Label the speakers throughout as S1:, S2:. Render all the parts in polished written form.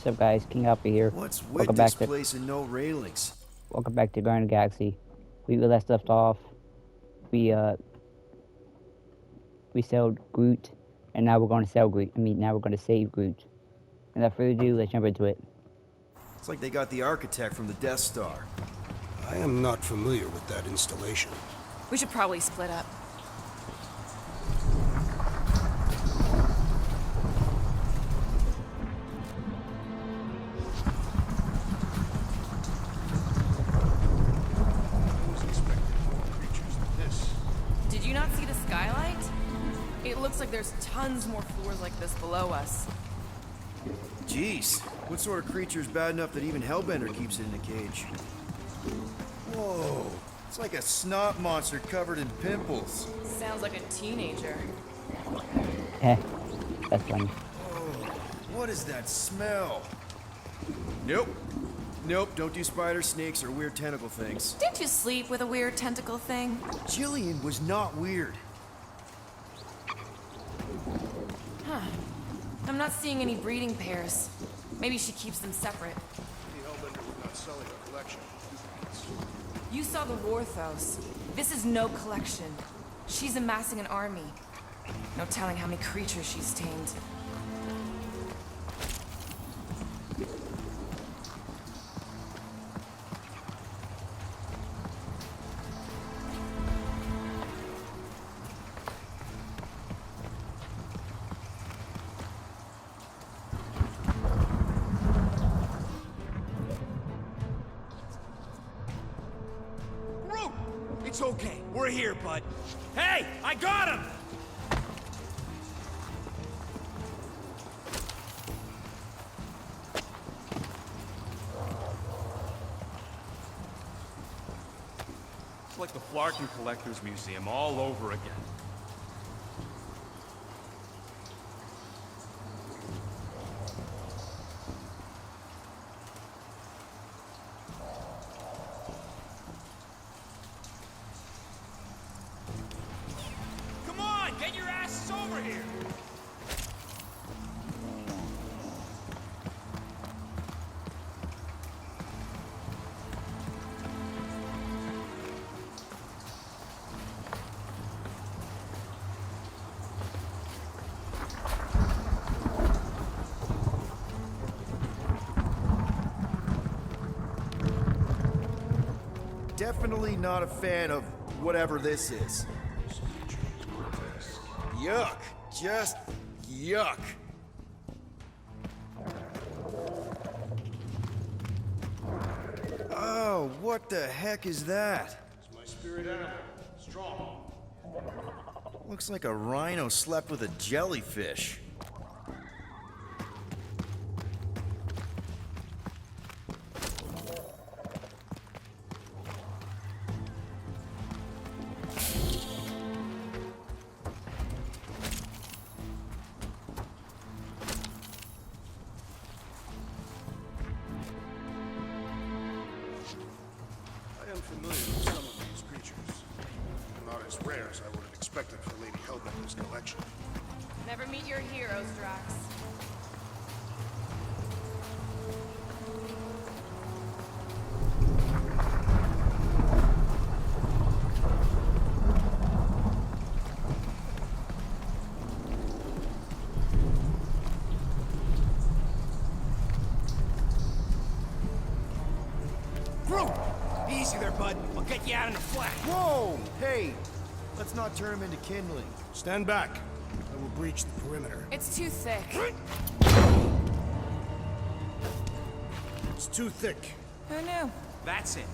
S1: What's up, guys? King Hopper here.
S2: What's with
S1: Welcome
S2: this
S1: back to
S2: place and no railings?
S1: Guardian of the Galaxy. We left stuff off. We we sold Groot, and now we're going to sell Groot. Now we're going to save Groot. Without further ado, let's jump into it.
S2: It's like they got the architect from the Death Star.
S3: I am not familiar with that installation.
S4: We should probably split up. Did you not see the skylight? It looks like there's tons more floors like this below us.
S2: Jeez, what sort of creature's bad enough that even Hellbender keeps it in a cage? Whoa, it's like a snot monster covered in pimples.
S4: Sounds like a teenager.
S1: That's funny.
S2: What is that smell? Nope. Nope, don't do spiders, snakes, or weird tentacle things.
S4: Didn't you sleep with a weird tentacle thing?
S2: Jillian was not weird.
S4: Huh. I'm not seeing any breeding pairs. Maybe she keeps them separate.
S3: The Hellbender would not sell a collection of duplicates.
S4: You saw the Warthos. This is no collection. She's amassing an army. No telling how many creatures she's tamed.
S5: It's okay. We're here, bud. Hey, I got him! It's like the Flarkin Collectors Museum all over again. Get your asses over here!
S2: Definitely not a fan of whatever this is. Yuck. Just yuck. Oh, what the heck is that?
S3: It's my spirit animal. Strong.
S2: Looks like a rhino slept with a jellyfish.
S3: I am familiar with some of these creatures. Not as rare as I would have expected for Lady Hellbender's collection.
S4: Never meet your heroes, Drax.
S5: Groot! Easy there, bud. I'll get you out in a flash.
S2: Whoa! Hey! Let's not turn him into kindling.
S3: Stand back. I will breach the perimeter.
S4: It's too thick.
S3: It's too thick.
S4: Who knew?
S5: That's it.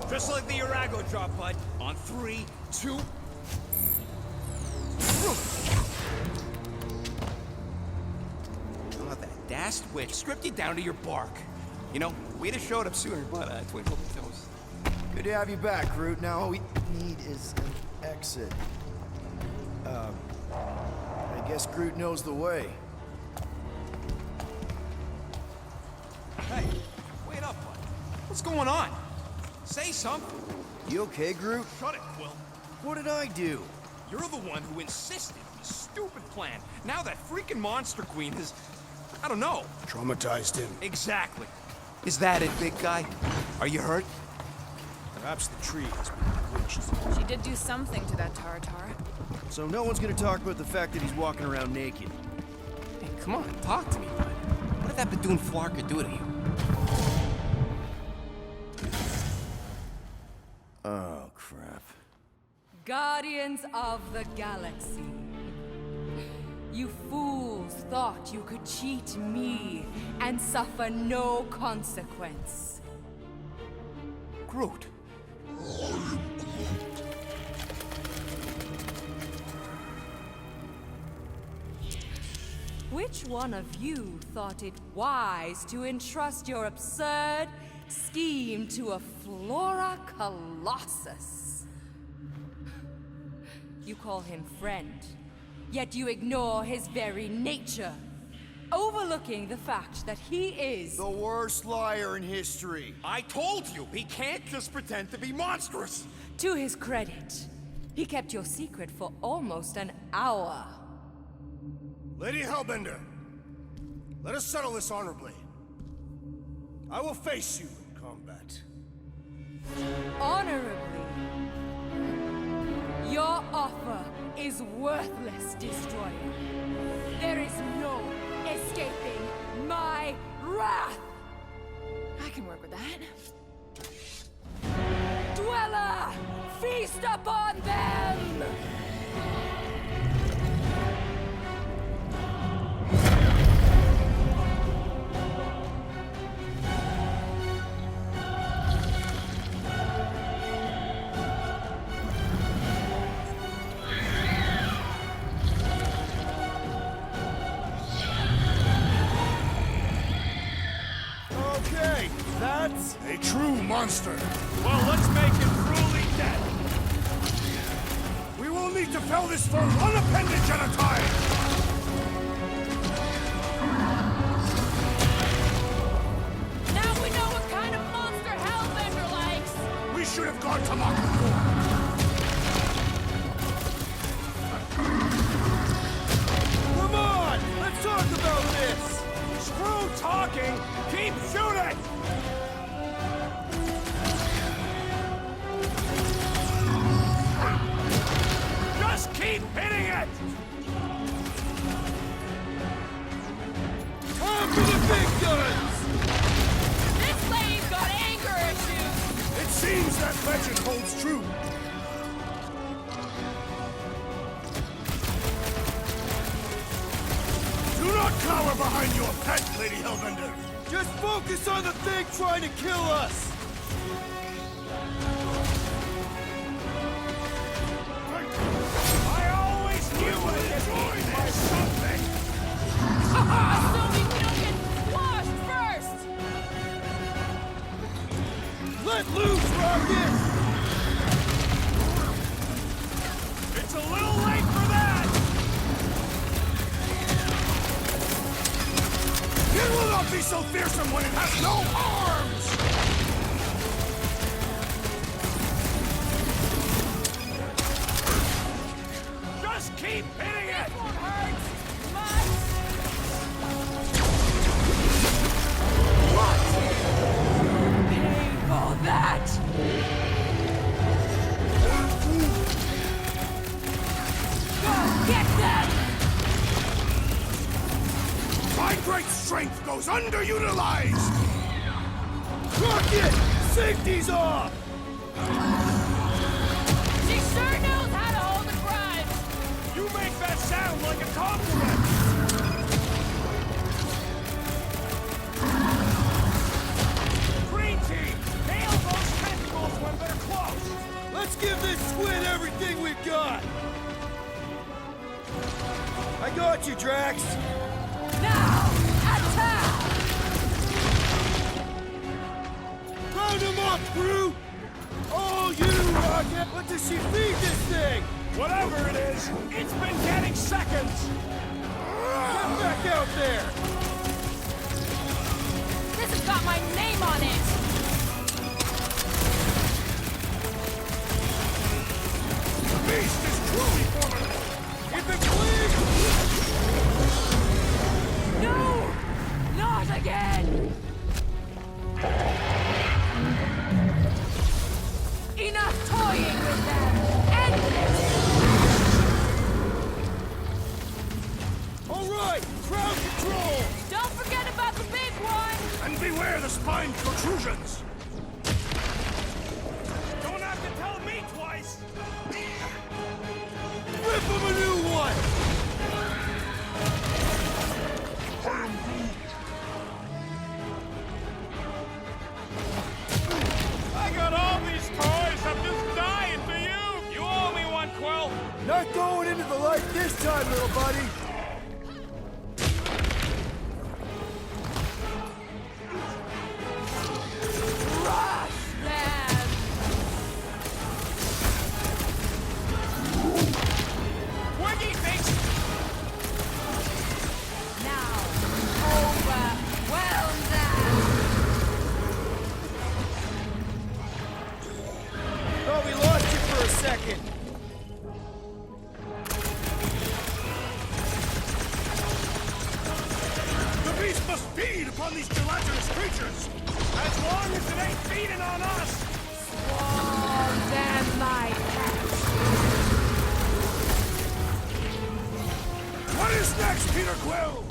S5: Just like the Arago drop, bud. On 3, 2... Oh, that dashed witch stripped you down to your bark. You know, we'd have showed up sooner, but twinkle the toes.
S2: Good to have you back, Groot. Now all we need is an exit. I guess Groot knows the way.
S5: Hey, wait up, bud. What's going on? Say something.
S2: You okay, Groot?
S5: Shut it, Quill.
S2: What did I do?
S5: You're the one who insisted on this stupid plan. Now that freaking Monster Queen is... I don't know.
S3: Traumatized him.
S5: Exactly. Is that it, big guy? Are you hurt?
S3: Perhaps the tree has been bewitched.
S4: She did do something to that Tartar.
S2: So no one's gonna talk about the fact that he's walking around naked.
S5: Hey, come on, talk to me, bud. What did that Badoon Flarka do to you?
S2: Oh, crap.
S6: Guardians of the Galaxy. You fools thought you could cheat me and suffer no consequence.
S5: Groot.
S6: Which one of you thought it wise to entrust your absurd scheme to a Flora Colossus? You call him friend, yet you ignore his very nature, overlooking the fact that he is...
S2: The worst liar in history.
S5: I told you, he can't just pretend to be monstrous.
S6: To his credit, he kept your secret for almost an hour.
S3: Lady Hellbender, let us settle this honorably. I will face you in combat.
S6: Honorably. Your offer is worthless, Destroyer. There is no escaping my wrath!
S4: I can work with that.
S6: Dweller! Feast upon them!
S2: Okay, that's...
S3: A true monster.
S5: Well, let's make him truly dead.
S3: We will need to fell this foe one appendage at a time.
S6: Now we know what kind of monster Hellbender likes!
S3: We should have gone to Mako.
S2: Come on! Let's talk about this!
S5: Screw talking! Keep shooting! Just keep hitting it!
S2: Time for the big guns!
S6: This lady's got anger issues!
S3: It seems that legend holds true. Do not cower behind your pet, Lady Hellbender.
S2: Just focus on the thing trying to kill us!
S5: I always knew it was eaten by something!
S6: Assuming we don't get squashed first!
S2: Let loose, Rocket!
S5: It's a little late for that!
S3: It will not be so fearsome when it has no arms!
S5: Just keep hitting it!
S6: This won't hurt much! What? Pay for that! Go get them!
S3: My great strength goes underutilized!
S2: Rocket! Safety's off!
S6: She sure knows how to hold a grudge!
S5: You make that sound like a compliment! Green team! Nail those tentacles when they're close!
S2: Let's give this squid everything we've got! I got you, Drax!
S6: Now, attack!
S2: Round him up, crew! All you, Rocket! What does she feed this thing?
S5: Whatever it is, it's been getting seconds!
S2: Get back out there!
S6: This has got my name on it!
S3: The beast is truly formidable!
S2: Keep it clean!
S6: No! yours again! Enough toying with them! End this!
S3: All right, crowd control!
S6: Don't forget about the big one!
S3: And beware the spine protrusions!
S5: Don't have to tell me twice!
S3: Rip him a new one!
S5: I got all these toys, I'm just dying for you! You owe me one, Quill!
S2: Not going into the light this time, little buddy!
S6: Rush them!
S5: Wiggy thinks
S6: Now, overwhelm them!
S2: Oh, we lost you for a second!
S3: The beast must feed upon these gelatinous creatures!
S5: as long as it ain't feeding on us!
S6: Swarm them, my pets!
S3: What is next, Peter Quill?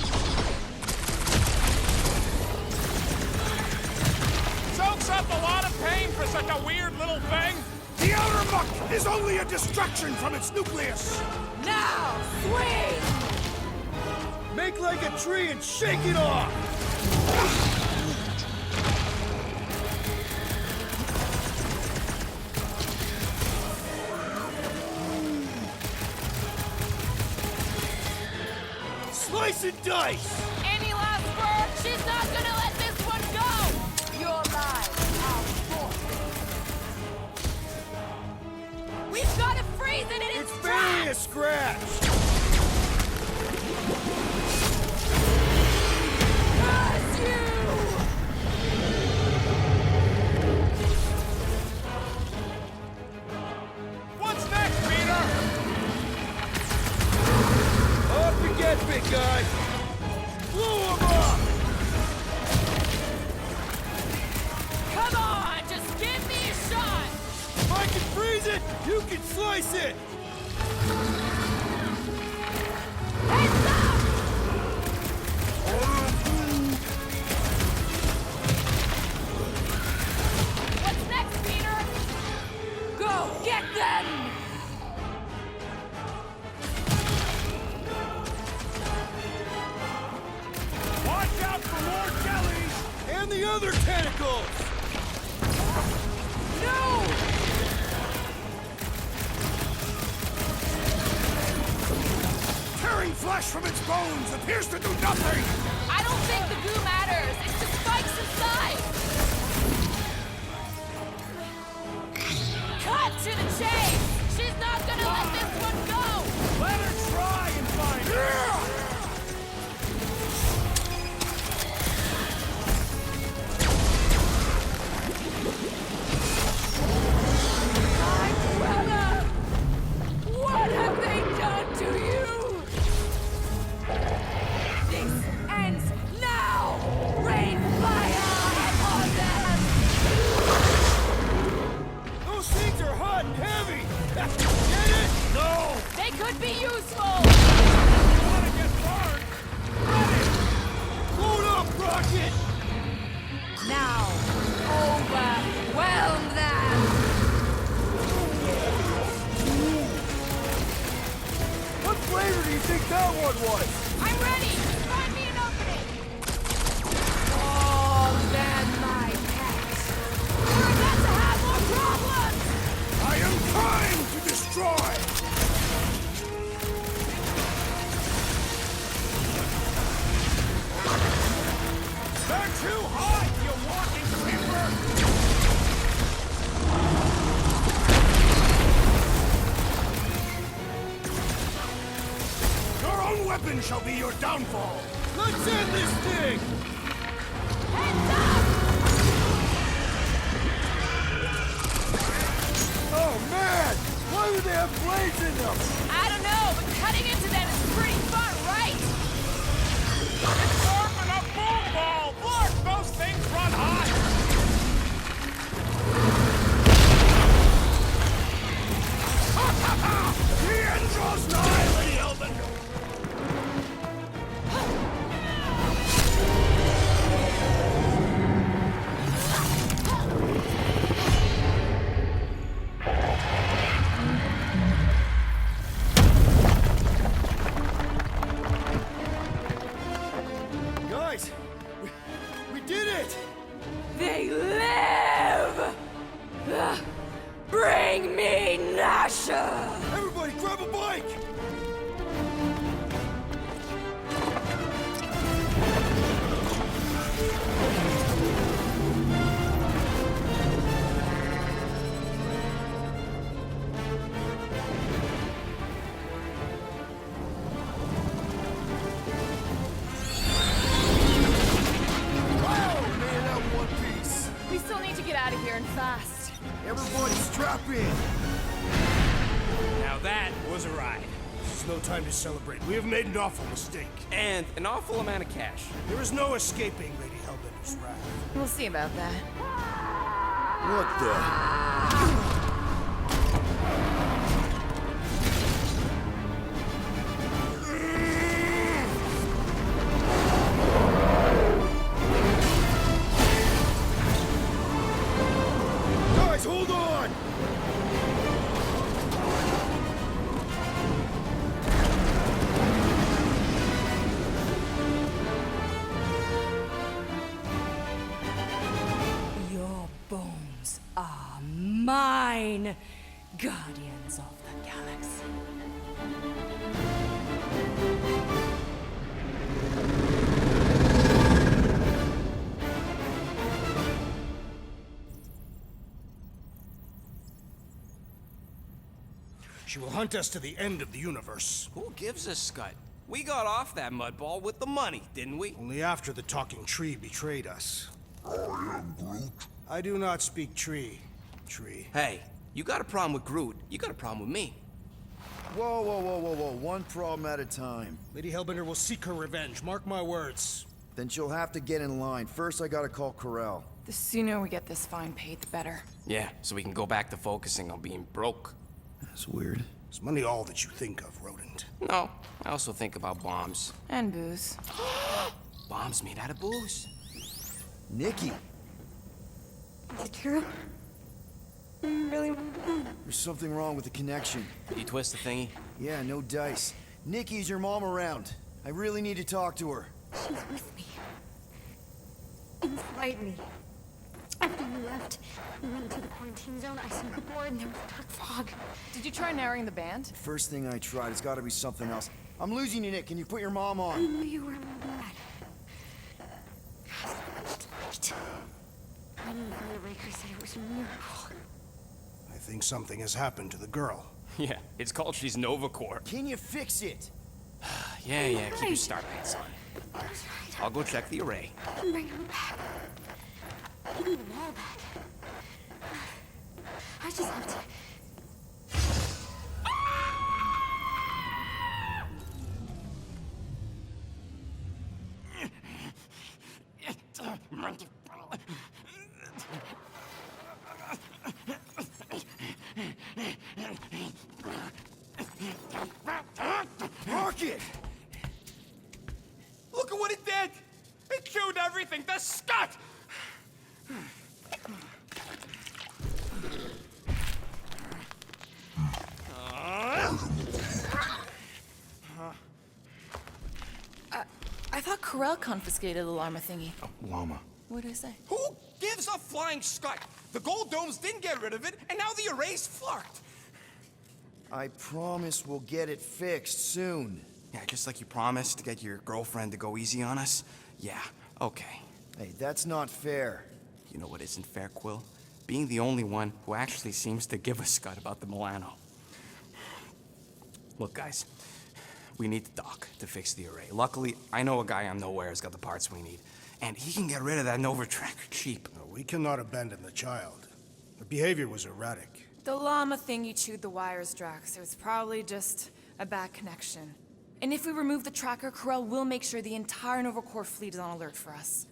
S5: Soaks up a lot of pain for such a weird little thing!
S3: The outer muck is only a distraction from its nucleus!
S6: Now, swing!
S2: Make like a tree and shake it off! Slice and dice!
S6: Any last word? She's not gonna let this one go! Your lives are forfeit. We've got to freeze it in its
S2: It's barely a
S6: tracks!
S2: scratch!
S6: Curse you!
S5: What's next, Peter?
S2: Off you get, big guy! Blow him up!
S6: Come on, just give me a shot!
S2: If I can freeze it, you can slice it!
S6: Heads up! What's next, Peter? Go get them!
S5: Watch out for more jellies!
S2: And the other tentacles!
S6: No!
S3: Tearing flesh from its bones appears to do nothing!
S6: I don't think the goo matters. It's the spikes inside. Cut to the chase. She's not gonna let this one go.
S5: Let her try and find it!
S6: My brother! What have they done to you? This ends now! Rain fire upon them!
S2: Those things are hot and heavy! Get it?
S3: No!
S6: They could be useful!
S5: Wanna get burned?
S2: Load up, Rocket!
S6: Now, overwhelm them!
S2: What flavor do you think that one was?
S6: I'm ready! Find me an opening! All them, my pets! We're about to have more problems!
S3: I am trying to destroy!
S5: They're too hot, you walking timber!
S3: Your own weapon shall be your downfall!
S2: Let's end this thing!
S6: Heads up!
S2: Oh man! Why would they have blades in them?
S6: I don't know, but cutting into them is pretty fun, right?
S5: It's orphan a boom ball!
S2: Guys! We did it!
S6: They live! Bring me Nasha!
S2: Everybody grab a bike!
S4: We still need to get out of here and fast.
S2: Everybody strap in!
S5: Now that was a ride.
S3: This is no time to celebrate. We have made an awful mistake.
S5: And an awful amount of cash.
S3: There is no escaping Lady Hellbender's wrath.
S4: We'll see about that.
S2: What the? Guys, hold on!
S6: Your bones are mine, guardians of the galaxy.
S3: She will hunt us to the end of the universe.
S5: Who gives a scut? We got off that mudball with the money, didn't we?
S3: Only after the talking tree betrayed us. I am Groot. I do not speak tree. Tree.
S5: Hey, you got a problem with Groot, you got a problem with me.
S2: Whoa, whoa, whoa, whoa, whoa. One problem at a time.
S3: Lady Hellbender will seek her revenge. Mark my words.
S2: Then she'll have to get in line. First, I gotta call Corel.
S4: The sooner we get this fine paid, the better.
S5: Yeah, so we can go back to focusing on being broke.
S2: That's weird.
S3: Is money all that you think of, rodent?
S5: No, I also think about bombs.
S4: And booze.
S5: Bombs made out of booze.
S2: Nikki,
S7: Is it true? Really?
S2: there's something wrong with the connection.
S5: Did you twist the thingy?
S2: Yeah, no dice. Nikki, is your mom around? I really need to talk to her.
S7: She's with me. Inside me. After you left, we went into the quarantine zone. I saw the board and there was dark fog.
S4: Did you try narrowing the band?
S2: First thing I tried, it's gotta be something else. I'm losing you, Nick. Can you put your mom
S7: I
S2: on?
S7: knew you were mad. So much light. I knew the Breaker said it was a miracle.
S3: I think something has happened to the girl.
S5: Yeah, it's called she's Nova Corps.
S2: Can you fix it?
S5: Yeah, keep your star pants on.
S7: That's right.
S5: I'll go check the array.
S7: I can bring them back. I need them all back. I just have to...
S2: Rocket!
S5: Look at what it did! It chewed everything to scut!
S4: I thought Corel confiscated the llama thingy.
S2: Llama.
S4: What did I say?
S5: Who gives a flying scut? The gold domes didn't get rid of it, and now the array's fucked.
S2: I promise we'll get it fixed soon.
S5: Yeah, just like you promised to get your girlfriend to go easy on us. Yeah, okay.
S2: Hey, that's not fair.
S5: You know what isn't fair, Quill? Being the only one who actually seems to give a scut about the Milano. Look, guys, we need the dock to fix the array. Luckily, I know a guy on Nowhere's got the parts we need, and he can get rid of that Nova tracker cheap.
S3: No, we cannot abandon the child. Her behavior was erratic.
S4: The llama thingy chewed the wires, Drax. It was probably just a bad connection. And if we remove the tracker, Corel will make sure the entire Nova Corps fleet is on alert for us.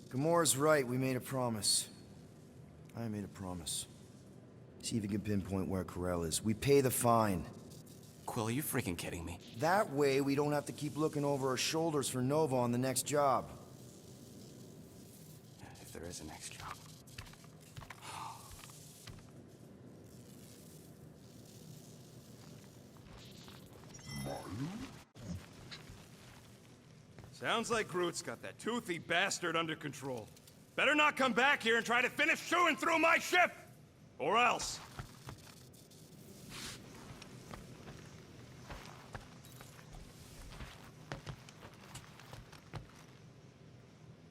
S2: Gamora's right, we made a promise. I made a promise. See if you can pinpoint where Corel is. We pay the fine.
S5: Quill, are you freaking kidding me?
S2: That way, we don't have to keep looking over our shoulders for Nova on the next job.
S5: If there is a next job.
S8: Sounds like Groot's got that toothy bastard under control. Better not come back here and try to finish chewing through my ship! Or else.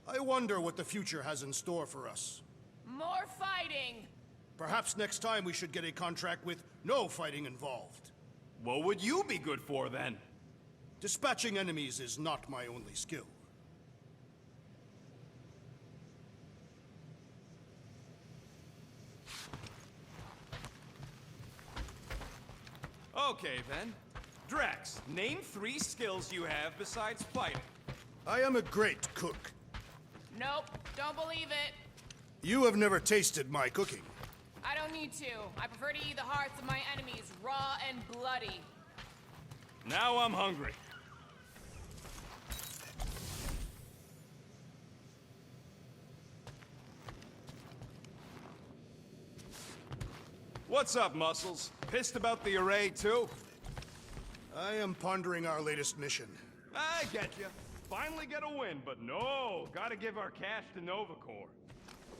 S3: I wonder what the future has in store for us.
S4: More fighting!
S3: Perhaps next time we should get a contract with no fighting involved.
S8: What would you be good for, then?
S3: Dispatching enemies is not my only skill.
S8: Okay, then. Drax, name 3 skills you have besides fighting.
S3: I am a great cook.
S4: Nope, don't believe it.
S3: You have never tasted my cooking.
S4: I don't need to. I prefer to eat the hearts of my enemies raw and bloody.
S8: Now I'm hungry. What's up, Muscles? Pissed about the array, too?
S3: I am pondering our latest mission.
S8: I get you. Finally get a win, but no, gotta give our cash to Nova Corps.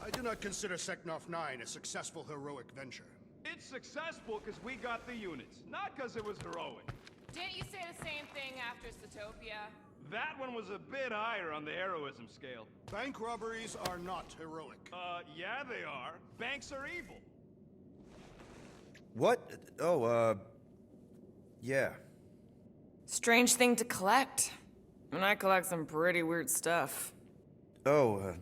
S3: I do not consider Seknov 9 a successful heroic venture.
S8: It's successful because we got the units, not because it was heroic.
S4: Didn't you say the same thing after Satopia?
S8: That one was a bit higher on the heroism scale.
S3: Bank robberies are not heroic.
S8: Yeah they are. Banks are evil.
S2: What? Oh, yeah.
S4: Strange thing to collect. And I collect some pretty weird stuff.
S2: Oh,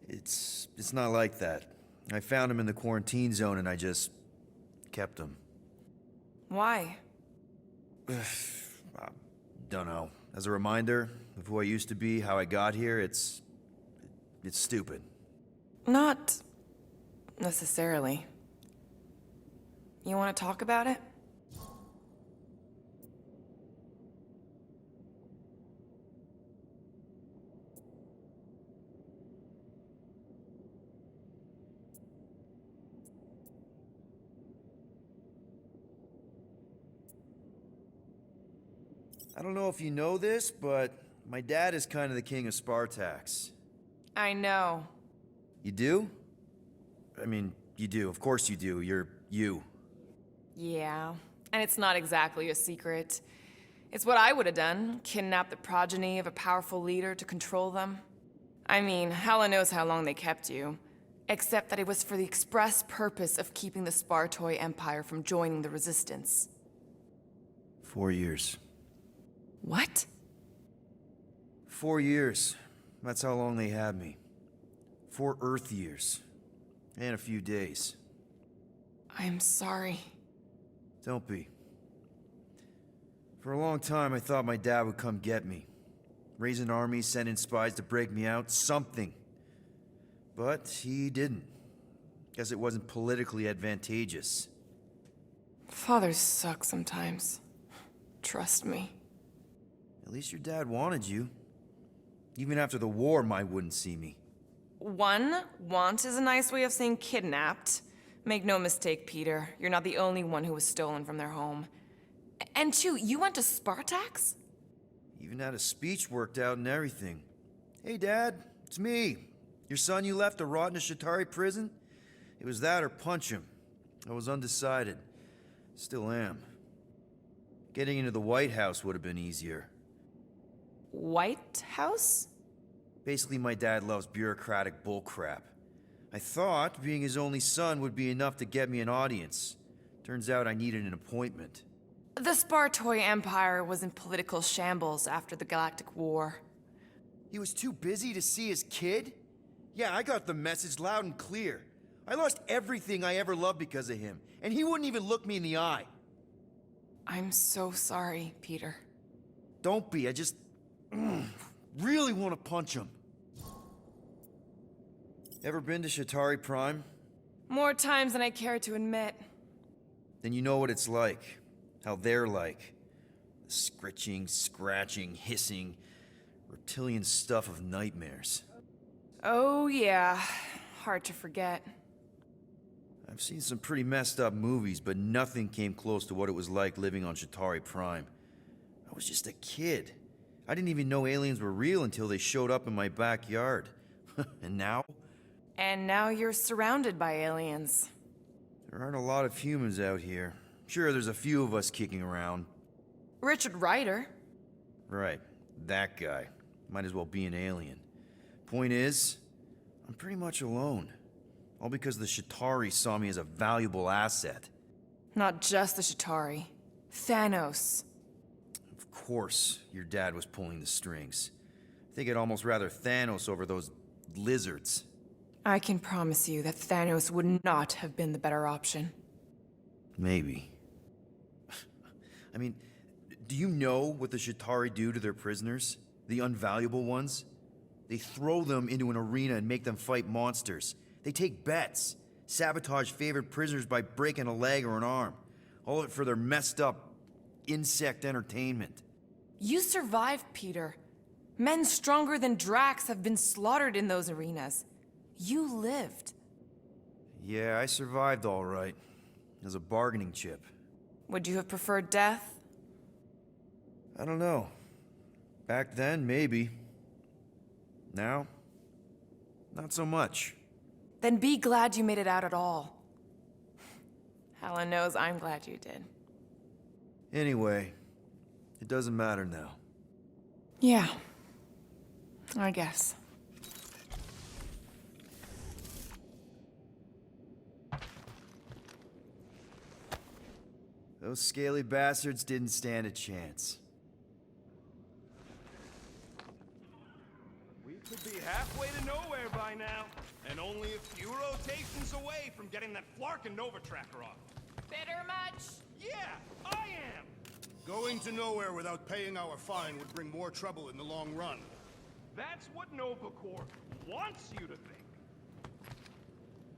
S2: it's not like that. I found him in the quarantine zone and I just kept him.
S4: Why?
S2: Don't know. As a reminder of who I used to be, how I got here, it's stupid.
S4: Not necessarily. You want to talk about it?
S2: I don't know if you know this, but my dad is kind of the king of Spartax.
S4: I know.
S2: You do? I mean, you do. Of course you do. You're you.
S4: Yeah, and it's not exactly a secret. It's what I would have done, kidnap the progeny of a powerful leader to control them. I mean, Hela knows how long they kept you. Except that it was for the express purpose of keeping the Spartoi Empire from joining the Resistance.
S2: 4 years.
S4: What?
S2: 4 years. That's how long they had me. 4 Earth years. And a few days.
S4: I'm sorry.
S2: Don't be. For a long time, I thought my dad would come get me. Raise an army, send in spies to break me out, something. But he didn't. Guess it wasn't politically advantageous.
S4: Fathers suck sometimes. Trust me.
S2: At least your dad wanted you. Even after the war, Mai wouldn't see me.
S4: Want is a nice way of saying kidnapped. Make no mistake, Peter. You're not the only one who was stolen from their home. And 2, you went to Spartax?
S2: Even had a speech worked out and everything. Hey, Dad, it's me. Your son you left to rot in a Shatari prison? It was that or punch him. I was undecided. Still am. Getting into the White House would have been easier.
S4: White House?
S2: Basically, my dad loves bureaucratic bullcrap. I thought being his only son would be enough to get me an audience. Turns out I needed an appointment.
S4: The Spartoi Empire was in political shambles after the Galactic War.
S2: He was too busy to see his kid? Yeah, I got the message loud and clear. I lost everything I ever loved because of him, and he wouldn't even look me in the eye.
S4: I'm so sorry, Peter.
S2: Don't be, I just really want to punch him. Ever been to Shatari Prime?
S4: More times than I care to admit.
S2: Then you know what it's like. How they're like. The scritching, scratching, hissing, reptilian stuff of nightmares.
S4: Oh yeah, hard to forget.
S2: I've seen some pretty messed up movies, but nothing came close to what it was like living on Shatari Prime. I was just a kid. I didn't even know aliens were real until they showed up in my backyard. And now?
S4: And now you're surrounded by aliens.
S2: There aren't a lot of humans out here. Sure, there's a few of us kicking around.
S4: Richard Ryder.
S2: Right, that guy. Might as well be an alien. Point is, I'm pretty much alone. All because the Shatari saw me as a valuable asset.
S4: Not just the Shatari. Thanos.
S2: Of course, your dad was pulling the strings. I think I'd almost rather Thanos over those lizards.
S4: I can promise you that Thanos would not have been the better option.
S2: Maybe. I mean, do you know what the Shatari do to their prisoners? The unvaluable ones? They throw them into an arena and make them fight monsters. They take bets, sabotage favorite prisoners by breaking a leg or an arm. All of it for their messed up insect entertainment.
S4: You survived, Peter. Men stronger than Drax have been slaughtered in those arenas. You lived.
S2: Yeah, I survived all right. As a bargaining chip.
S4: Would you have preferred death?
S2: I don't know. Back then, maybe. Now, not so much.
S4: Then be glad you made it out at all. Helen knows I'm glad you did.
S2: Anyway, it doesn't matter now.
S4: Yeah. I guess.
S2: Those scaly bastards didn't stand a chance.
S8: We could be halfway to nowhere by now, and only a few rotations away from getting that Flarkin Nova tracker off.
S4: Bitter much?
S8: Yeah, I am!
S3: Going to nowhere without paying our fine would bring more trouble in the long run.
S8: That's what Nova Corps wants you to think.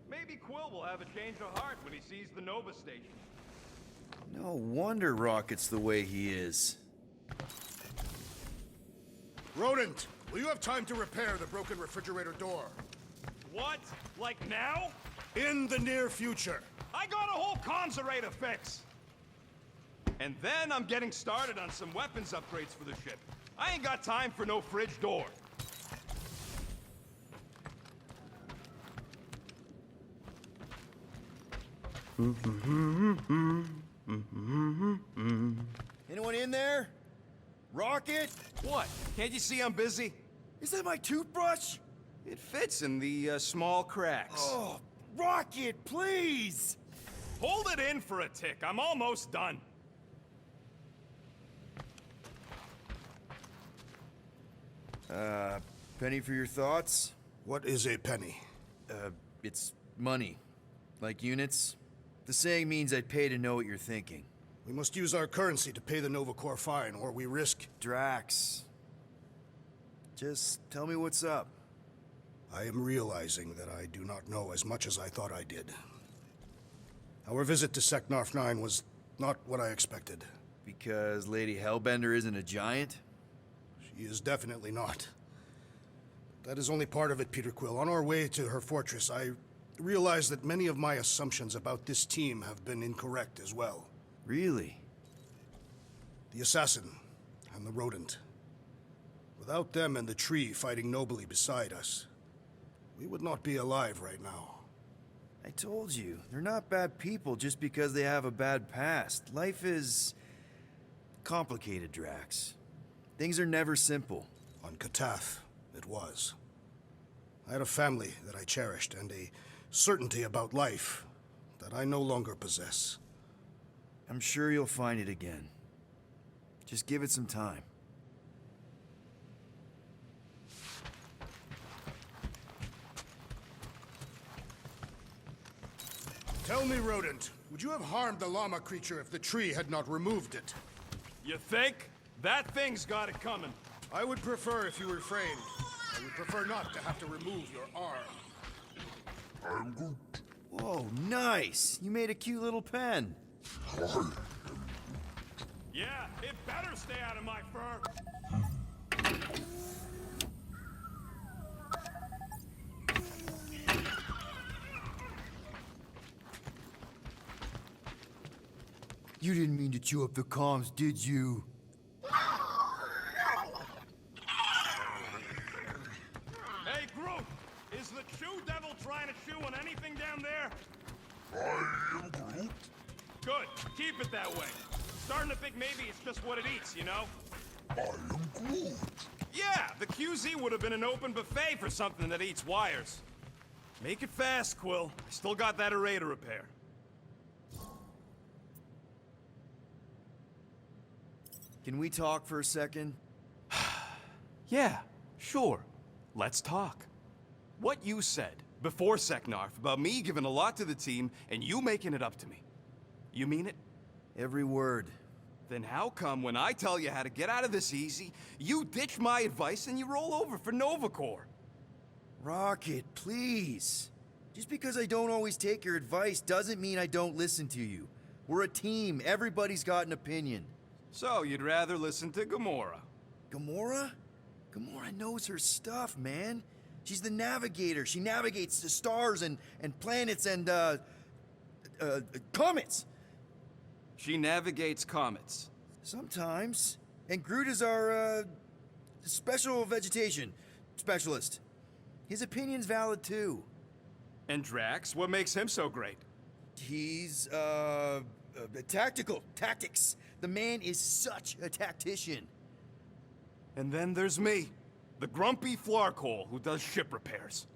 S8: Maybe Quill will have a change of heart when he sees the Nova Station.
S2: No wonder Rocket's the way he is.
S3: Rodent, will you have time to repair the broken refrigerator door?
S8: What? Like now?
S3: In the near future.
S8: I got a whole conservator to fix! And then I'm getting started on some weapons upgrades for the ship. I ain't got time for no fridge door.
S2: Anyone in there? Rocket?
S5: What? Can't you see I'm busy?
S2: Is that my toothbrush?
S5: It fits in the small cracks.
S2: Oh, Rocket, please!
S8: Hold it in for a tick. I'm almost done.
S2: Penny for your thoughts?
S3: What is a penny?
S2: It's money. Like units. The saying means I'd pay to know what you're thinking.
S3: We must use our currency to pay the Nova Corps fine, or we risk...
S2: Drax. Just tell me what's up.
S3: I am realizing that I do not know as much as I thought I did. Our visit to Seknarf 9 was not what I expected.
S2: Because Lady Hellbender isn't a giant?
S3: She is definitely not. That is only part of it, Peter Quill. On our way to her fortress, I realized that many of my assumptions about this team have been incorrect as well.
S2: Really?
S3: The assassin and the rodent. Without them and the tree fighting nobly beside us, we would not be alive right now.
S2: I told you, they're not bad people just because they have a bad past. Life is complicated, Drax. Things are never simple.
S3: On Katath, it was. I had a family that I cherished and a certainty about life that I no longer possess.
S2: I'm sure you'll find it again. Just give it some time.
S3: Tell me, rodent, would you have harmed the llama creature if the tree had not removed it?
S8: You think? That thing's got it coming.
S3: I would prefer if you refrained. I would prefer not to have to remove your arm.
S2: Whoa, nice! You made a cute little pen.
S8: Yeah, it better stay out of my fur.
S2: You didn't mean to chew up the comms, did you?
S8: the Chew Devil trying to chew on anything down there?
S9: I am Groot.
S8: Good. Keep it that way. Starting to think maybe it's just what it eats, you know?
S9: I am Groot.
S8: Yeah, the QZ would have been an open buffet for something that eats wires. Make it fast, Quill. I still got that array to repair.
S2: Can we talk for a second?
S8: Yeah, sure. Let's talk. What you said before Seknarf about me giving a lot to the team and you making it up to me. You mean it?
S2: Every word.
S8: Then how come when I tell you how to get out of this easy, you ditch my advice and you roll over for Nova Corps?
S2: Rocket, please. Just because I don't always take your advice doesn't mean I don't listen to you. We're a team. Everybody's got an opinion.
S8: So you'd rather listen to Gamora?
S2: Gamora? Gamora knows her stuff, man. She's the navigator. She navigates the stars and planets and, comets.
S8: She navigates comets.
S2: Sometimes. And Groot is our, special vegetation specialist. His opinion's valid, too.
S8: And Drax, what makes him so great?
S2: He's, tactics. The man is such a tactician.
S8: And then there's me, the grumpy Flarkhole who does ship repairs.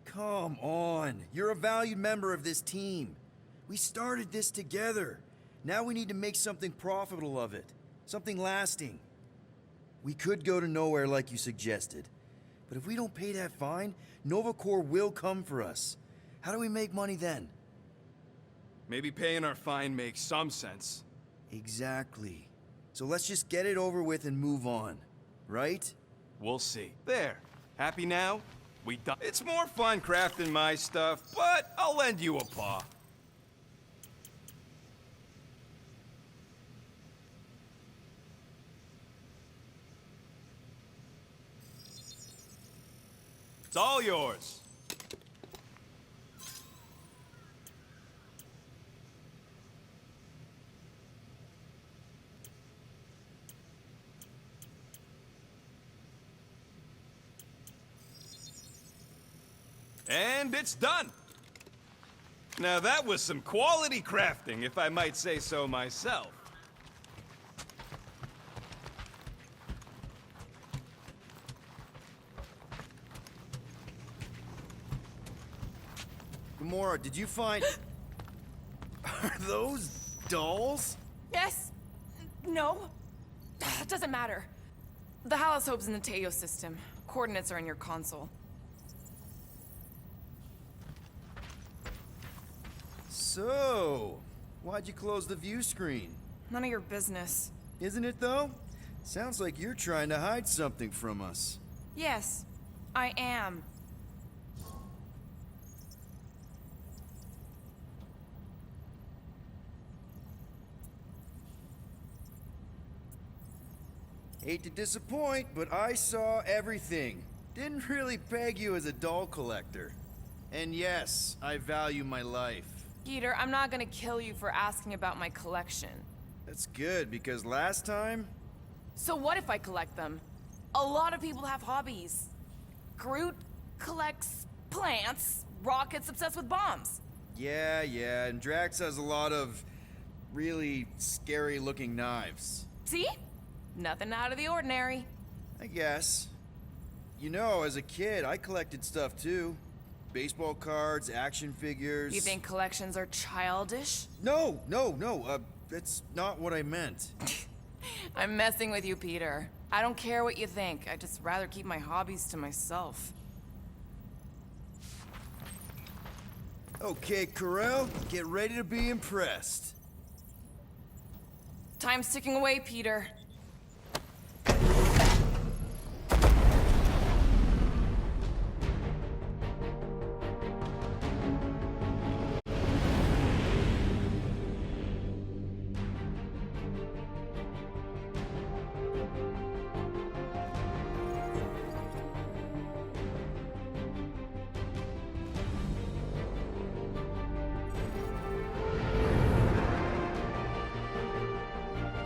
S2: Come on. You're a valued member of this team. We started this together. Now we need to make something profitable of it. Something lasting. We could go to nowhere like you suggested. But if we don't pay that fine, Nova Corps will come for us. How do we make money then?
S8: Maybe paying our fine makes some sense.
S2: Exactly. So let's just get it over with and move on. Right?
S8: We'll see. There. Happy now? We done. It's more fun crafting my stuff, but I'll lend you a paw. It's all yours. And it's done. Now that was some quality crafting, if I might say so myself.
S2: Gamora, did you find... Are those dolls?
S4: Yes. No. It doesn't matter. The Halosope's in the Teo system. Coordinates are in your console.
S2: So, why'd you close the view screen?
S4: None of your business.
S2: Isn't it, though? Sounds like you're trying to hide something from us.
S4: Yes, I am.
S2: Hate to disappoint, but I saw everything. Didn't really peg you as a doll collector. And yes, I value my life.
S4: Peter, I'm not gonna kill you for asking about my collection.
S2: That's good, because last time...
S4: So what if I collect them? A lot of people have hobbies. Groot collects plants, Rocket's obsessed with bombs.
S2: Yeah, and Drax has a lot of really scary-looking knives.
S4: See? Nothing out of the ordinary.
S2: I guess. You know, as a kid, I collected stuff too. Baseball cards, action figures...
S4: You think collections are childish?
S2: No, that's not what I meant.
S4: I'm messing with you, Peter. I don't care what you think. I'd just rather keep my hobbies to myself.
S2: Okay, Corel, get ready to be impressed.
S4: Time's ticking away, Peter.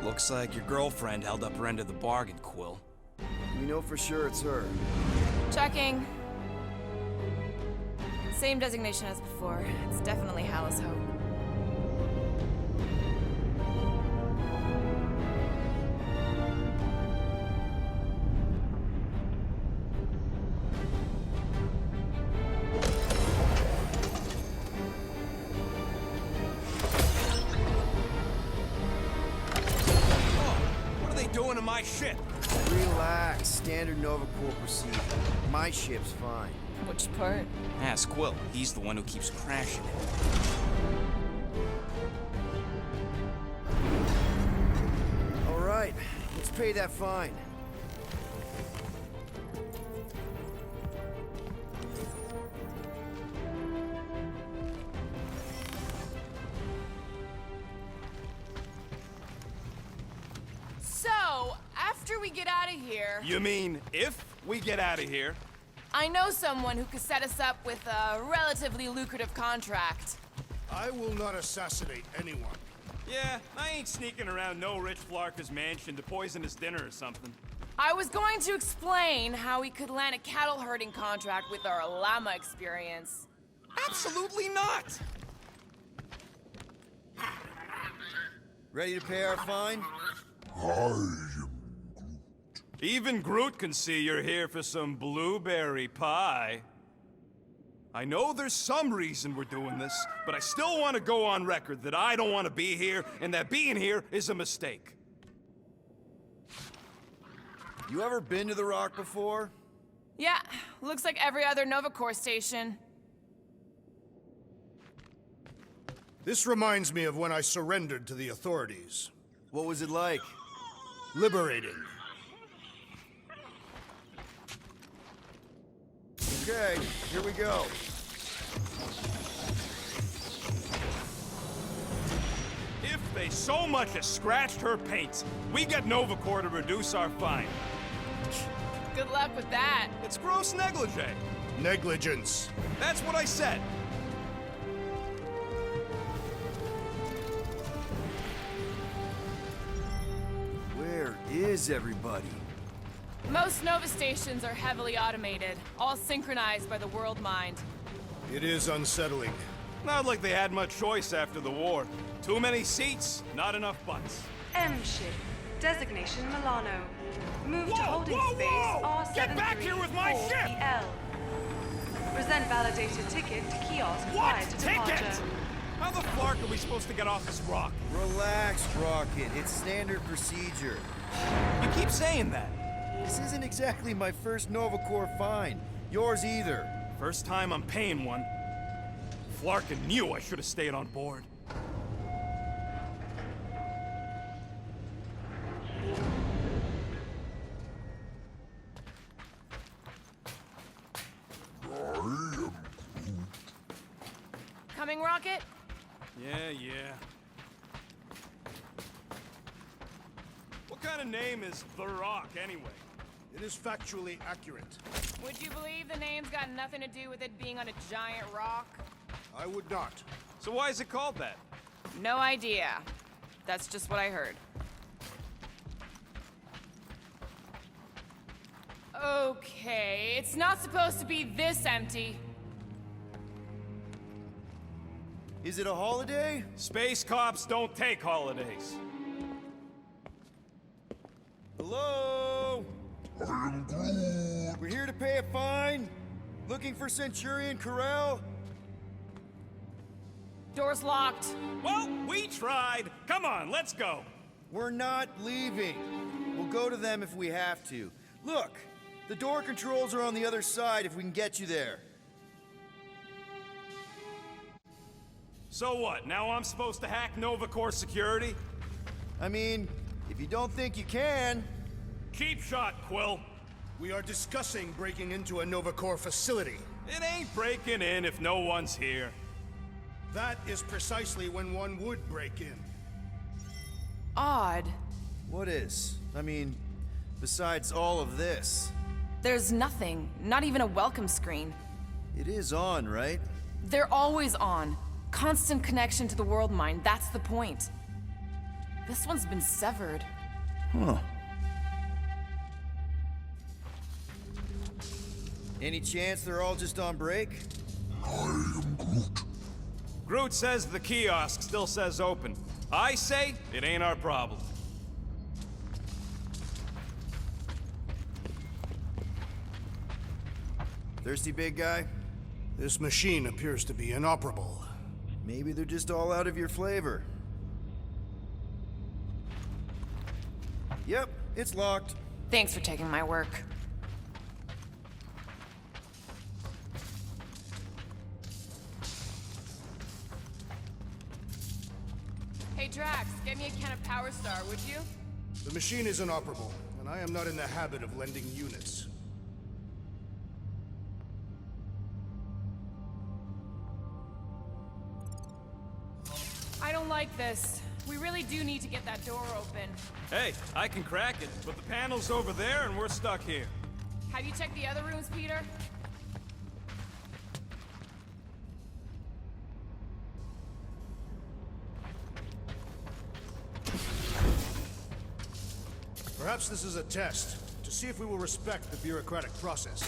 S5: Looks like your girlfriend held up her end of the bargain, Quill.
S2: We know for sure it's her.
S4: Checking. Same designation as before. It's definitely Hallis Hope.
S5: What are they doing to my ship?
S2: Relax. Standard Nova Corps procedure. My ship's fine.
S4: Which part?
S5: Ask Quill. He's the one who keeps crashing it.
S2: All right. Let's pay that fine.
S4: So, after we get out of here,
S8: You mean if we get out of here?
S4: I know someone who could set us up with a relatively lucrative contract.
S3: I will not assassinate anyone.
S8: Yeah, I ain't sneaking around no rich Flarka's mansion to poison his dinner or something.
S4: I was going to explain how we could land a cattle herding contract with our llama experience.
S8: Absolutely not!
S2: Ready to pay our fine?
S8: Even Groot can see you're here for some blueberry pie. I know there's some reason we're doing this, but I still want to go on record that I don't want to be here, and that being here is a mistake.
S2: You ever been to the Rock before?
S4: Yeah, looks like every other Nova Corps station.
S3: This reminds me of when I surrendered to the authorities.
S2: What was it like?
S3: Liberating.
S2: Okay, here we go.
S8: If they so much as scratched her paint, we get Nova Corps to reduce our fine.
S4: Good luck with that.
S8: It's gross negligee.
S3: Negligence.
S8: That's what I said.
S2: Where is everybody?
S4: Most Nova stations are heavily automated, all synchronized by the world mind.
S3: It is unsettling.
S8: Not like they had much choice after the war. Too many seats, not enough butts.
S10: M ship. Designation Milano. Move to
S8: Whoa,
S10: holding
S8: whoa,
S10: space
S8: whoa!
S10: R73
S8: Get back here with my ship!
S10: PL. Present validated ticket to kiosk
S8: What
S10: prior to
S8: ticket?
S10: departure.
S8: How the flark are we supposed to get off this rock?
S2: Relax, Rocket. It's standard procedure.
S8: You keep saying that.
S2: This isn't exactly my first Nova Corps fine. Yours either.
S8: First time I'm paying one. Flarkin knew I should have stayed on board.
S4: Coming, Rocket?
S8: Yeah. What kind of name is The Rock, anyway?
S3: It is factually accurate.
S4: Would you believe the name's got nothing to do with it being on a giant rock?
S3: I would not.
S8: So why is it called that?
S4: No idea. That's just what I heard. Okay, it's not supposed to be this empty.
S2: Is it a holiday?
S8: Space cops don't take holidays.
S2: Hello?
S9: I am Groot.
S2: We're here to pay a fine. Looking for Centurion Corral?
S4: Door's locked.
S8: Well, we tried. Come on, let's go.
S2: We're not leaving. We'll go to them if we have to. Look, the door controls are on the other side if we can get you there.
S8: So what, now I'm supposed to hack Nova Corps security?
S2: I mean, if you don't think you can...
S8: Cheap shot, Quill.
S3: We are discussing breaking into a Nova Corps facility.
S8: It ain't breaking in if no one's here.
S3: That is precisely when one would break in.
S4: Odd.
S2: What is? I mean, besides all of this.
S4: There's nothing. Not even a welcome screen.
S2: It is on, right?
S4: They're always on. Constant connection to the world mind, that's the point. This one's been severed.
S2: Huh. Any chance they're all just on break?
S9: I am Groot.
S8: Groot says the kiosk still says open. I say it ain't our problem.
S2: Thirsty, big guy?
S3: This machine appears to be inoperable.
S2: Maybe they're just all out of your flavor. Yep, it's locked.
S4: Thanks for taking my work. Hey Drax, get me a can of Power Star, would you?
S3: The machine is inoperable, and I am not in the habit of lending units.
S4: I don't like this. We really do need to get that door open.
S8: Hey, I can crack it, but the panel's over there and we're stuck here.
S4: Have you checked the other rooms, Peter?
S3: Perhaps this is a test, to see if we will respect the bureaucratic process.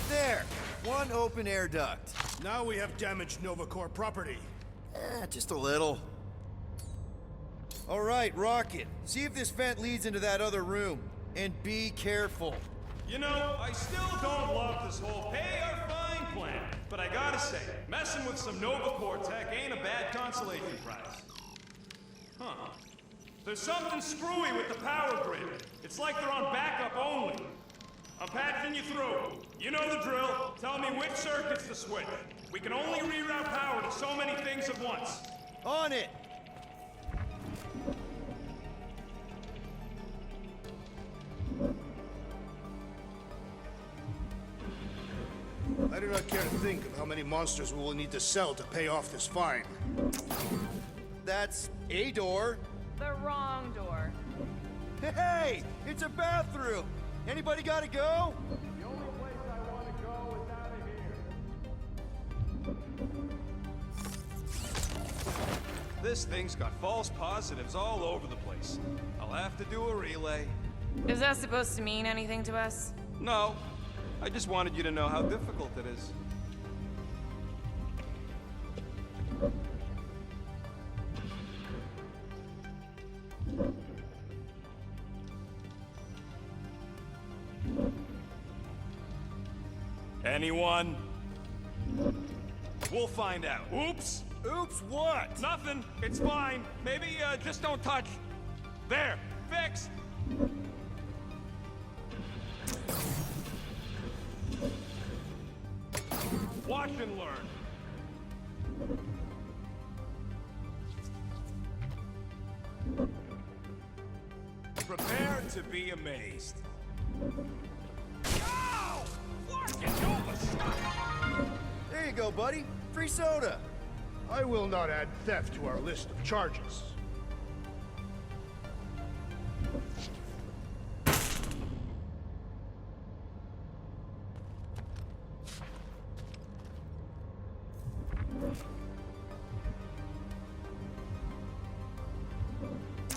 S2: There! One open air duct.
S3: Now we have damaged Nova Corps property.
S2: Just a little. All right, Rocket. See if this vent leads into that other room. And be careful.
S8: You know, I still don't love this whole pay or fine plan. But I gotta say, messing with some Nova Corps tech ain't a bad consolation prize. Huh. There's something screwy with the power grid. It's like they're on backup only. I'm patching you through. You know the drill. Tell me which circuits to switch. We can only reroute power to so many things at once.
S2: On it!
S3: I do not care to think of how many monsters we will need to sell to pay off this fine.
S2: That's a door.
S4: The wrong door.
S2: Hey! It's a bathroom! Anybody gotta go?
S8: The only place I want to go is out of here. This thing's got false positives all over the place. I'll have to do a relay.
S4: Is that supposed to mean anything to us?
S8: No, I just wanted you to know how difficult it is. Anyone? We'll find out. Oops!
S2: Oops, what?
S8: Nothing. It's fine. Maybe just don't touch. There. Fixed. Watch and learn. Prepare to be amazed. Ow! Fucking Nova, stop!
S2: There you go, buddy. Free soda.
S3: I will not add theft to our list of charges.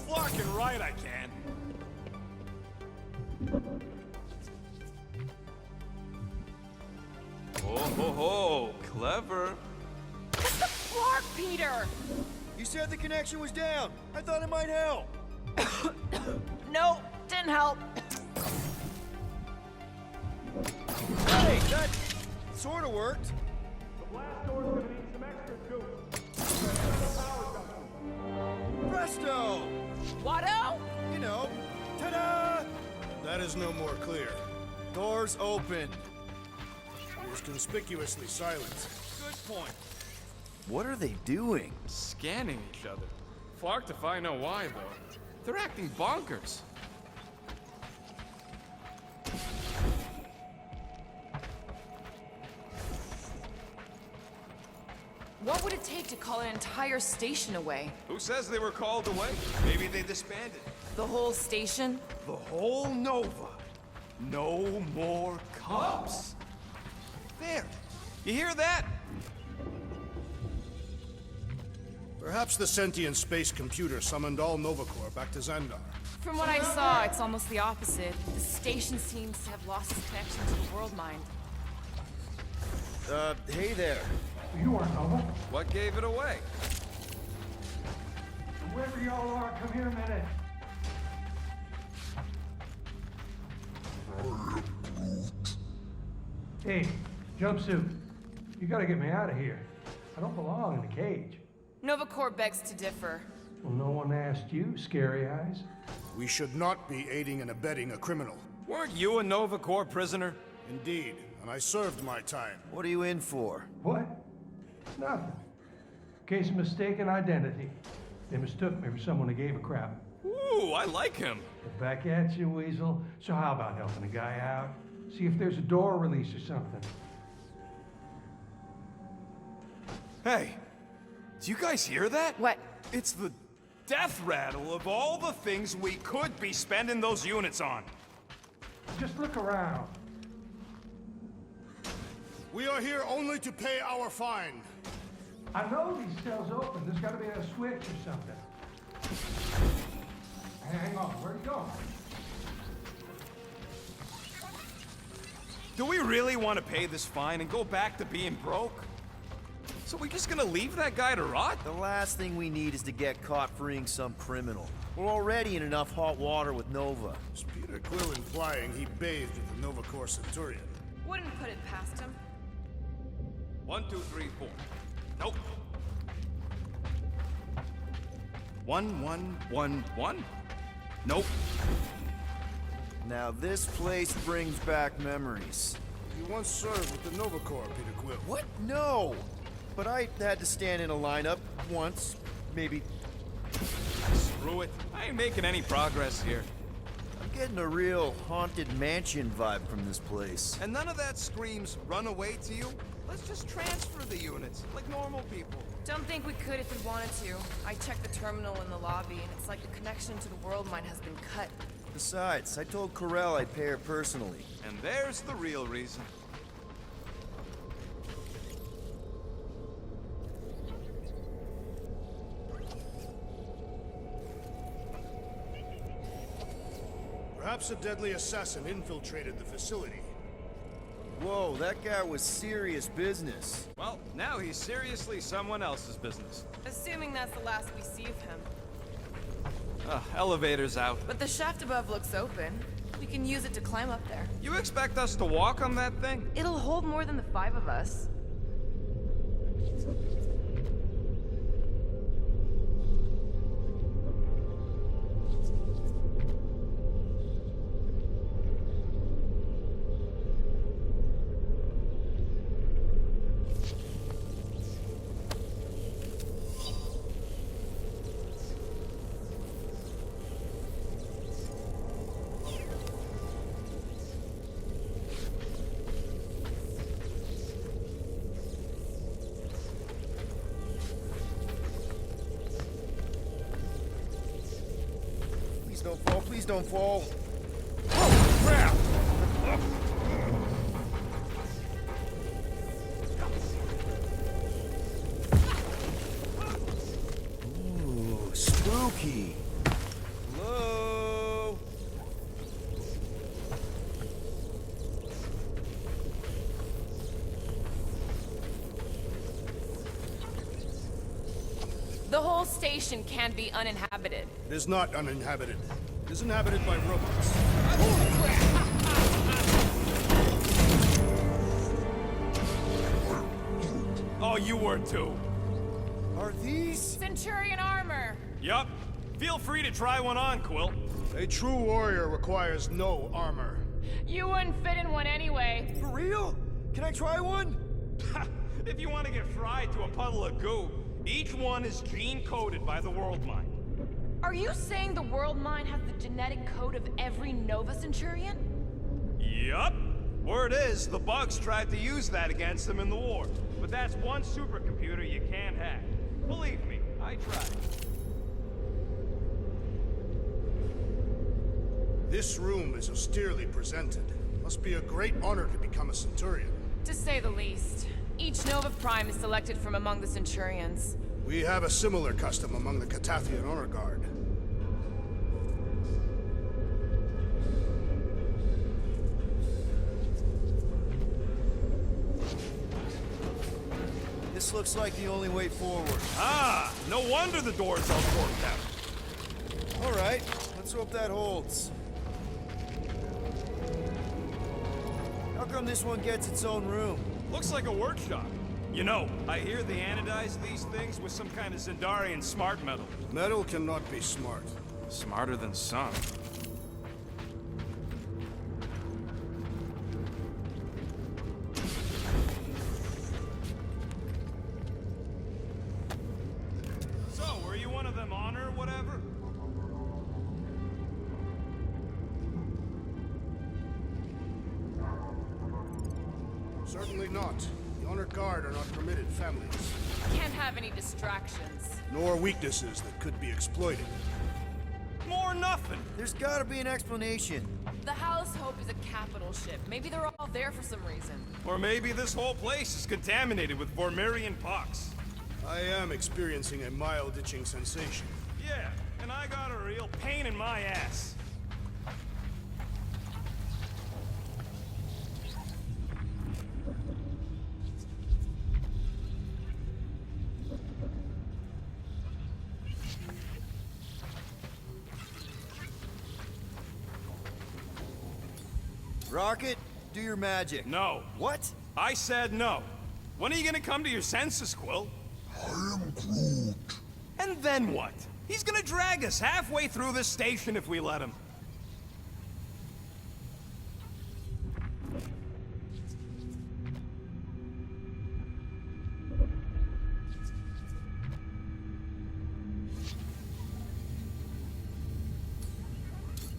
S8: Fucking right I can. Oh ho ho, clever.
S4: Clark, Peter!
S2: You said the connection was down. I thought it might help.
S4: No, didn't help.
S2: Hey, that sort of worked.
S8: The blast door's gonna need some extra juice.
S2: Presto!
S4: Watto?
S2: You know, ta-da!
S3: That is no more clear.
S2: Doors open.
S3: It was conspicuously silent.
S8: Good point.
S2: What are they doing?
S5: Scanning each other. Flarked if I know why, though. They're acting bonkers.
S4: What would it take to call an entire station away?
S8: Who says they were called away? Maybe they disbanded.
S4: The whole station?
S8: The whole Nova. No more cops. There. You hear that?
S3: Perhaps the sentient space computer summoned all Nova Corps back to Xandar.
S4: From what I saw, it's almost the opposite. The station seems to have lost its connection to the world mind.
S2: Hey there.
S11: You aren't Nova.
S8: What gave it away?
S11: Whoever y'all are, come here a minute. Hey, jumpsuit. You gotta get me out of here. I don't belong in a cage.
S4: Nova Corps begs to differ.
S11: Well, no one asked you, Scary Eyes.
S3: We should not be aiding and abetting a criminal.
S8: Weren't you a Nova Corps prisoner?
S3: Indeed, and I served my time.
S2: What are you in for?
S11: What? Nothing. Case of mistaken identity. They mistook me for someone who gave a crap.
S8: Ooh, I like him.
S11: But back at you, Weasel. So how about helping a guy out? See if there's a door release or something.
S8: Hey, do you guys hear that?
S4: What?
S8: It's the death rattle of all the things we could be spending those units on.
S11: Just look around.
S3: We are here only to pay our fine.
S11: I know these cells open. There's gotta be a switch or something. Hang on, where are you going?
S8: Do we really want to pay this fine and go back to being broke? So we just gonna leave that guy to rot?
S2: The last thing we need is to get caught freeing some criminal. We're already in enough hot water with Nova.
S3: Is Peter Quill implying he bathed with the Nova Corps Centurion?
S4: Wouldn't put it past him.
S8: 1, 2, 3, 4. Nope. 1, 1, 1, 1. Nope.
S2: Now this place brings back memories.
S3: You once served with the Nova Corps, Peter Quill.
S2: What? No! But I had to stand in a lineup once, maybe.
S8: Screw it. I ain't making any progress here.
S2: I'm getting a real haunted mansion vibe from this place.
S8: And none of that screams run away to you? Let's just transfer the units, like normal people.
S4: Don't think we could if we wanted to. I checked the terminal in the lobby, and it's like the connection to the world mine has been cut.
S2: Besides, I told Corell I'd pay her personally.
S8: And there's the real reason.
S3: Perhaps a deadly assassin infiltrated the facility.
S2: Whoa, that guy was serious business.
S8: Well, now he's seriously someone else's business.
S4: Assuming that's the last we see of him.
S8: Elevator's out.
S4: But the shaft above looks open. We can use it to climb up there.
S8: You expect us to walk on that thing?
S4: It'll hold more than the 5 of us.
S2: Please don't fall, please don't fall. Oh, crap! Ooh, spooky. Hello?
S4: The whole station can be uninhabited.
S3: It is not uninhabited. It is inhabited by robots.
S8: Oh, you were too.
S2: Are these?
S4: Centurion armor!
S8: Yup. Feel free to try one on, Quill.
S3: A true warrior requires no armor.
S4: You wouldn't fit in one anyway.
S2: For real? Can I try one?
S8: If you want to get fried to a puddle of goo, each one is gene-coded by the world mine.
S4: Are you saying the world mine has the genetic code of every Nova Centurion?
S8: Yup. Word is, the bugs tried to use that against them in the war. But that's one supercomputer you can't hack. Believe me, I tried.
S3: This room is austerely presented. Must be a great honor to become a Centurion.
S4: To say the least. Each Nova Prime is selected from among the Centurions.
S3: We have a similar custom among the Catathian Honor Guard.
S2: This looks like the only way forward.
S8: Ah, no wonder the door's all corked out.
S2: All right, let's hope that holds. How come this one gets its own room?
S8: Looks like a workshop. You know, I hear they anodize these things with some kind of Zendarian smart metal.
S3: Metal cannot be smart.
S5: Smarter than some.
S8: So, were you one of them honor whatever?
S3: Certainly not. The Honor Guard are not permitted families,
S4: Can't have any distractions.
S3: nor weaknesses that could be exploited.
S8: More nothing.
S2: There's gotta be an explanation.
S4: The House Hope is a capital ship. Maybe they're all there for some reason.
S8: Or maybe this whole place is contaminated with Vormirian pox.
S3: I am experiencing a mild itching sensation.
S8: Yeah, and I got a real pain in my ass.
S2: Rocket, do your magic.
S8: No.
S2: What?
S8: I said no. When are you gonna come to your senses, Quill?
S9: I am Groot.
S8: And then what? He's gonna drag us halfway through this station if we let him.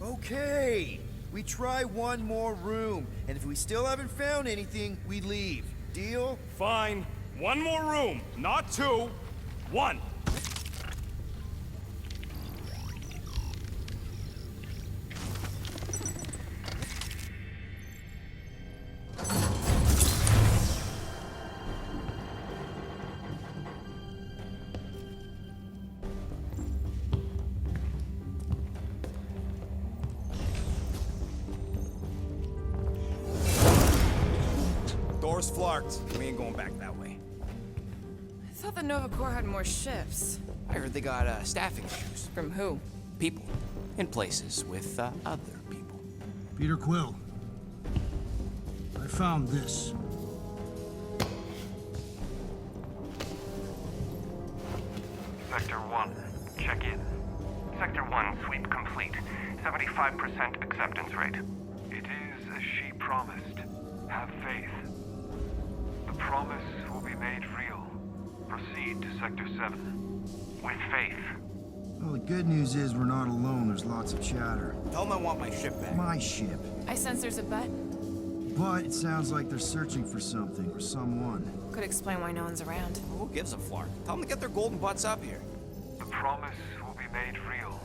S2: Okay. We try one more room, and if we still haven't found anything, we leave. Deal?
S8: Fine. One more room. Not two. One. Door's flarked. We ain't going back that way.
S4: I thought the Nova Corps had more ships.
S5: I heard they got staffing issues.
S4: From who?
S5: People. In places with other people.
S3: Peter Quill. I found this.
S12: Sector 1, check in. Sector 1, sweep complete. 75% acceptance rate. It is as she promised. Have faith. The promise will be made real. Proceed to Sector 7. With faith.
S13: Well, the good news is we're not alone. There's lots of chatter.
S5: Tell them I want my ship back.
S13: My ship.
S4: I sense there's a bet.
S13: But it sounds like they're searching for something or someone.
S4: Could explain why no one's around.
S5: Who gives a flark? Tell them to get their golden butts up here.
S12: The promise will be made real.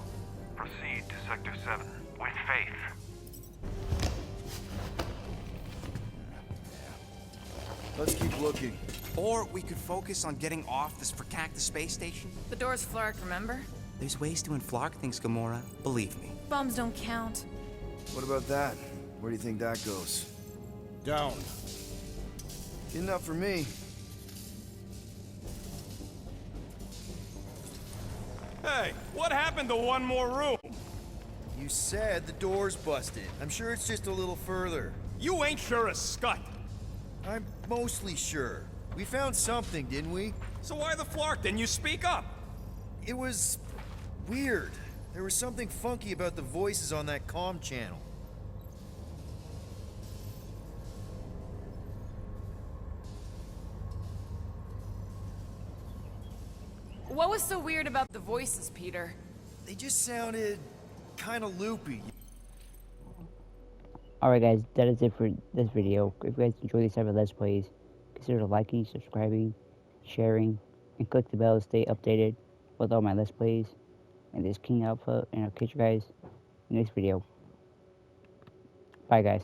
S12: Proceed to Sector 7. With faith.
S2: Let's keep looking.
S5: Or we could focus on getting off this fracacta space station.
S4: The door's flarked, remember?
S5: There's ways to unflark things, Gamora. Believe me.
S4: Bums don't count.
S2: What about that? Where do you think that goes?
S3: Down.
S2: Good enough for me.
S8: Hey, what happened to one more room?
S2: You said the door's busted. I'm sure it's just a little further.
S8: You ain't sure a scut.
S2: I'm mostly sure. We found something, didn't we?
S8: So why the flark? Didn't you speak up?
S2: It was weird. There was something funky about the voices on that comm channel.
S4: What was so weird about the voices, Peter?
S2: They just sounded kind of loopy.
S1: Alright guys, that is it for this video. If you guys enjoy these type of Let's Plays, consider liking, subscribing, sharing, and click the bell to stay updated with all my Let's Plays. And this is King Alpha, and I'll catch you guys in the next video. Bye guys.